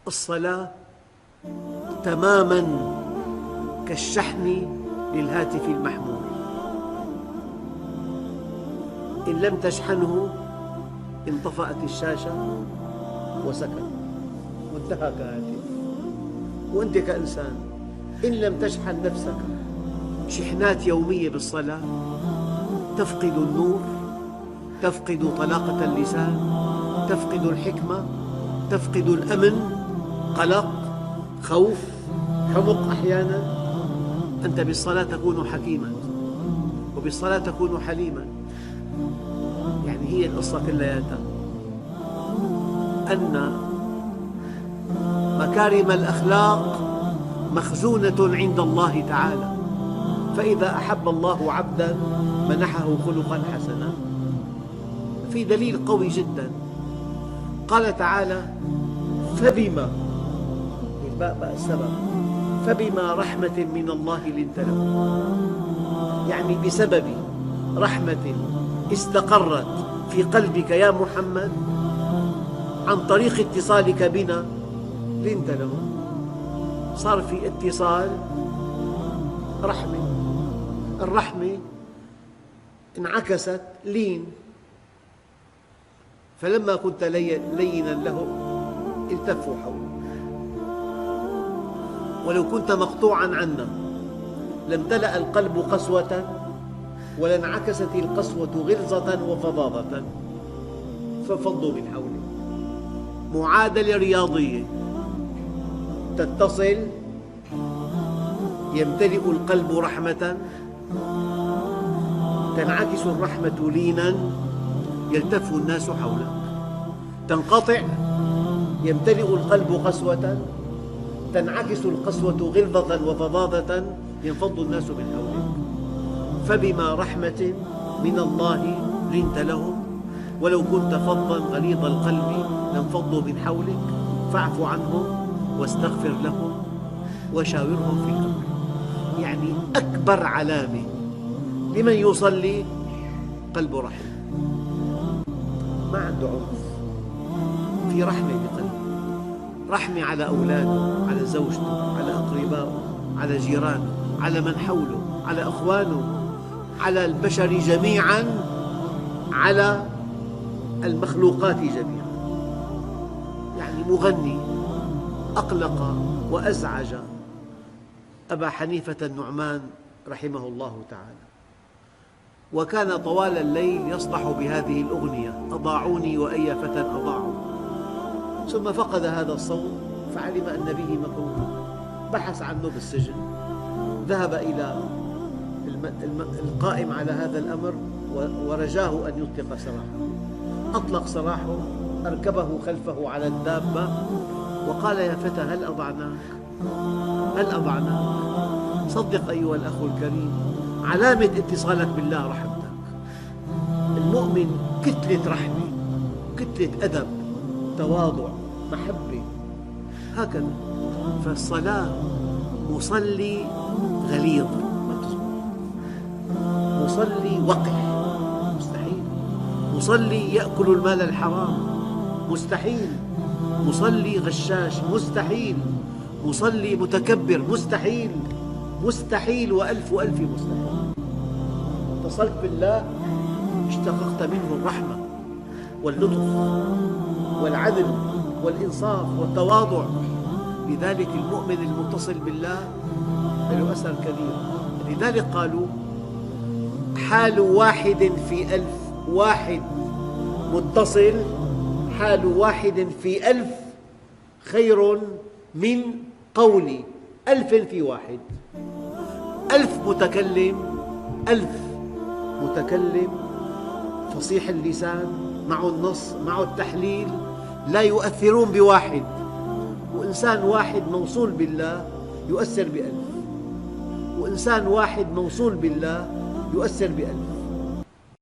الصلاة تماما كالشحن للهاتف المحمول، إن لم تشحنه انطفأت الشاشة وسكت وانتهى كهاتف. وأنت كإنسان إن لم تشحن نفسك شحنات يومية بالصلاة تفقد النور، تفقد طلاقة اللسان، تفقد الحكمة، تفقد الأمن، قلق، خوف، حمق أحيانا. أنت بالصلاة تكون حكيما، وبالصلاة تكون حليما. يعني هي القصة كلياتها أن مكارم الأخلاق مخزونة عند الله تعالى، فإذا أحب الله عبدا منحه خلقا حسنا. في دليل قوي جدا، قال تعالى: فبما، الباء السبب، فبما رحمة من الله لنت لهم، يعني بسبب رحمة استقرت في قلبك يا محمد عن طريق اتصالك بنا لنت لهم. صار في اتصال، رحمة، الرحمة انعكست لين، فلما كنت لينا لهم التفوا حولك، ولو كنت مقطوعا عنا لامتلأ القلب قسوة ولانعكست القسوة غلظة وفظاظة فانفضوا من حولك. معادلة رياضية، تتصل يمتلئ القلب رحمة، تنعكس الرحمة لينا يلتف الناس حولك. تنقطع يمتلئ القلب قسوة، تنعكس القسوة غلظة وفظاظة ينفض الناس من حولك. فبما رحمة من الله لنت لهم، ولو كنت فظا غليظ القلب لانفضوا من حولك، فاعف عنهم واستغفر لهم وشاورهم في الأمر. يعني أكبر علامة لمن يصلي قلبه رحم، ما عنده عنف، في رحمة بقلبه، رحمة على أولاده، على زوجته، على أقربائه، على جيرانه، على من حوله، على أخوانه، على البشر جميعا، على المخلوقات جميعا. يعني مغني أقلق وأزعج أبا حنيفة النعمان رحمه الله تعالى، وكان طوال الليل يصدح بهذه الأغنية: أضاعوني وأي فتى أضاعوا. ثم فقد هذا الصوت فعلم أن به مكروه، بحث عنه بالسجن، ذهب إلى القائم على هذا الأمر ورجاه أن يطلق سراحه. أطلق سراحه، أركبه خلفه على الدابة وقال: يا فتى هل أضعناك؟ هل أضعناك؟ صدق أيها الأخ الكريم، علامة اتصالك بالله رحمتك. المؤمن كتلة رحمة، كتلة أدب، تواضع، محبة، هكذا. فالصلاة مصلي غليظ مصلي وقح مستحيل، مصلي يأكل المال الحرام مستحيل، مصلي غشاش مستحيل، مصلي متكبر مستحيل، مستحيل وألف ألف مستحيل. اتصلت بالله اشتققت منه الرحمة واللطف والعدل والإنصاف والتواضع. لذلك المؤمن المتصل بالله له أثر كبير. لذلك قالوا: حال واحد في ألف، واحد متصل، حال واحد في ألف خير من قول ألف في واحد. ألف متكلم، ألف متكلم فصيح اللسان، معه النص، معه التحليل، لا يؤثرون بواحد. وإنسان واحد موصول بالله يؤثر بألف، وإنسان واحد موصول بالله يؤثر بألف.